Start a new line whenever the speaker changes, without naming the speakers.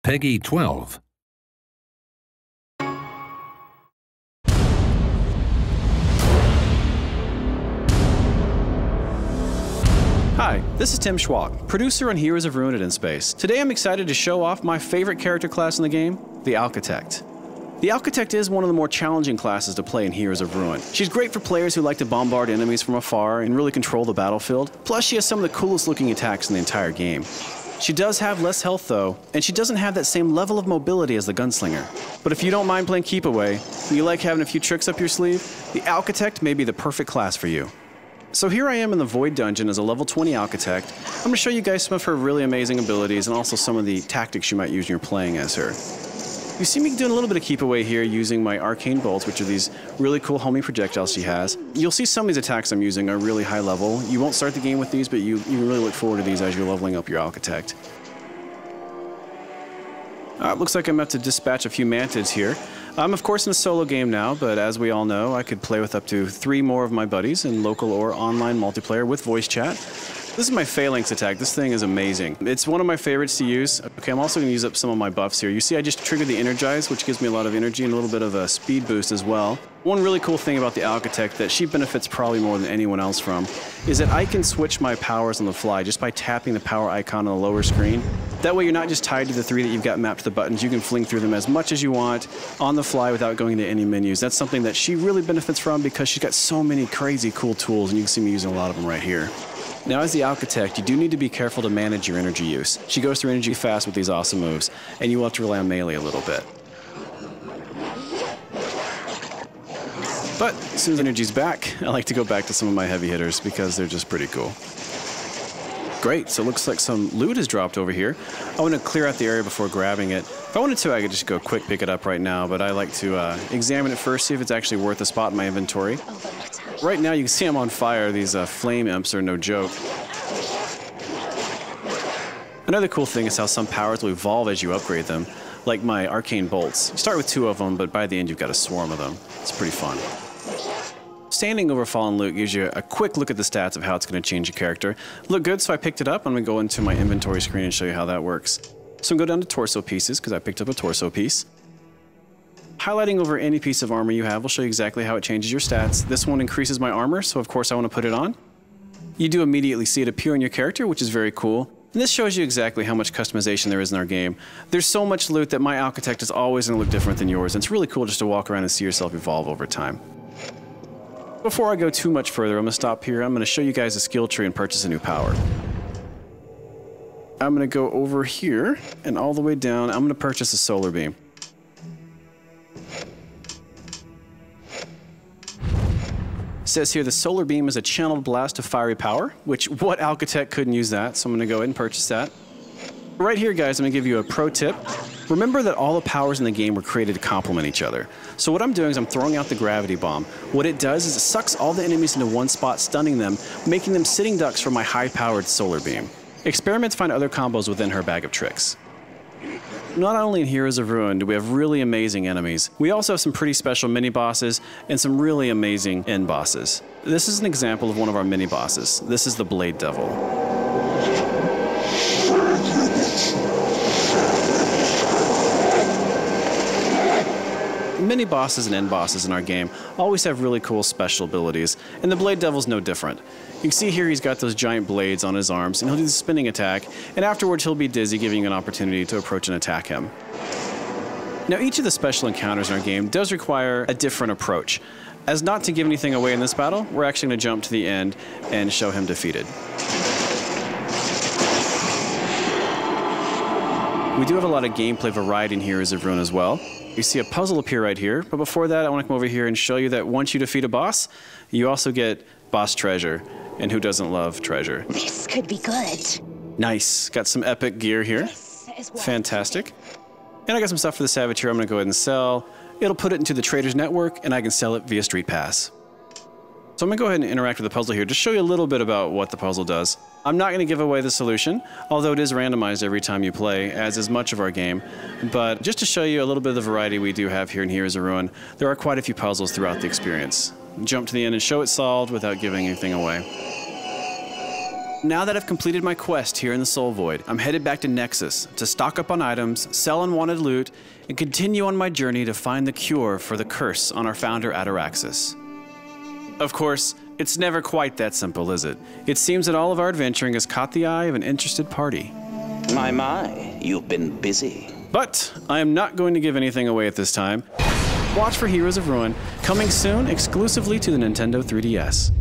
Peggy 12.
Hi, this is Tim Schwalk, producer on Heroes of Ruin in Space. Today I'm excited to show off my favorite character class in the game, the Alchitect. The Alchitect is one of the more challenging classes to play in Heroes of Ruin. She's great for players who like to bombard enemies from afar and really control the battlefield. Plus, she has some of the coolest looking attacks in the entire game. She does have less health though, and she doesn't have that same level of mobility as the Gunslinger. But if you don't mind playing keep away, and you like having a few tricks up your sleeve, the Alchitect may be the perfect class for you. So here I am in the Void Dungeon as a level 20 Alchitect. I'm going to show you guys some of her really amazing abilities and also some of the tactics you might use when you're playing as her. You see me doing a little bit of keep away here using my arcane bolts, which are these really cool homing projectiles she has. You'll see some of these attacks I'm using are really high level. You won't start the game with these, but you really look forward to these as you're leveling up your Alchitect. It looks like I'm about to dispatch a few mantids here. I'm of course in a solo game now, but as we all know, I could play with up to 3 more of my buddies in local or online multiplayer with voice chat. This is my Phalanx attack. This thing is amazing. It's one of my favorites to use. Okay, I'm also going to use up some of my buffs here. You see I just triggered the Energize, which gives me a lot of energy and a little bit of a speed boost as well. One really cool thing about the Alchitect that she benefits probably more than anyone else from is that I can switch my powers on the fly just by tapping the power icon on the lower screen. That way you're not just tied to the 3 that you've got mapped to the buttons. You can fling through them as much as you want on the fly without going to any menus. That's something that she really benefits from because she's got so many crazy cool tools, and you can see me using a lot of them right here. Now as the Alchitect, you do need to be careful to manage your energy use. She goes through energy fast with these awesome moves, and you will have to rely on melee a little bit. But as soon as energy's back, I like to go back to some of my heavy hitters because they're just pretty cool. Great, so it looks like some loot has dropped over here. I want to clear out the area before grabbing it. If I wanted to, I could just go quick pick it up right now, but I like to examine it first, see if it's actually worth a spot in my inventory. Right now you can see I'm on fire. These flame imps are no joke. Another cool thing is how some powers will evolve as you upgrade them, like my arcane bolts. You start with 2 of them, but by the end you've got a swarm of them. It's pretty fun. Standing over fallen loot gives you a quick look at the stats of how it's going to change your character. Look good, so I picked it up. I'm going to go into my inventory screen and show you how that works. So I'm going to go down to torso pieces because I picked up a torso piece. Highlighting over any piece of armor you have will show you exactly how it changes your stats. This one increases my armor, so of course I want to put it on. You do immediately see it appear in your character, which is very cool. And this shows you exactly how much customization there is in our game. There's so much loot that my Alchitect is always going to look different than yours, and it's really cool just to walk around and see yourself evolve over time. Before I go too much further, I'm going to stop here. I'm going to show you guys a skill tree and purchase a new power. I'm going to go over here and all the way down. I'm going to purchase a solar beam. It says here the solar beam is a channeled blast of fiery power, which what Alchitect couldn't use that, so I'm going to go ahead and purchase that. Right here, guys, I'm going to give you a pro tip. Remember that all the powers in the game were created to complement each other. So what I'm doing is I'm throwing out the gravity bomb. What it does is it sucks all the enemies into one spot, stunning them, making them sitting ducks for my high-powered solar beam. Experiment to find other combos within her bag of tricks. Not only in Heroes of Ruin do we have really amazing enemies, we also have some pretty special mini-bosses and some really amazing end bosses. This is an example of one of our mini-bosses. This is the Blade Devil. Mini bosses and end bosses in our game always have really cool special abilities, and the Blade Devil's no different. You can see here he's got those giant blades on his arms, and he'll do the spinning attack, and afterwards he'll be dizzy, giving you an opportunity to approach and attack him. Now each of the special encounters in our game does require a different approach. As not to give anything away in this battle, we're actually going to jump to the end and show him defeated. We do have a lot of gameplay variety in Heroes of Ruin as well. You see a puzzle appear right here, but before that I want to come over here and show you that once you defeat a boss, you also get boss treasure, and who doesn't love treasure?
This could be good.
Nice, got some epic gear here. Fantastic. And I got some stuff for the Savage here I'm going to go ahead and sell. It'll put it into the Traders Network, and I can sell it via Street Pass. So I'm going to go ahead and interact with the puzzle here, just show you a little bit about what the puzzle does. I'm not going to give away the solution, although it is randomized every time you play, as is much of our game. But just to show you a little bit of the variety we do have here in Heroes of Ruin, there are quite a few puzzles throughout the experience. Jump to the end and show it solved without giving anything away. Now that I've completed my quest here in the Soul Void, I'm headed back to Nexus to stock up on items, sell unwanted loot, and continue on my journey to find the cure for the curse on our founder Ataraxis. Of course, it's never quite that simple, is it? It seems that all of our adventuring has caught the eye of an interested party.
My, you've been busy.
But I am not going to give anything away at this time. Watch for Heroes of Ruin, coming soon exclusively to the Nintendo 3DS.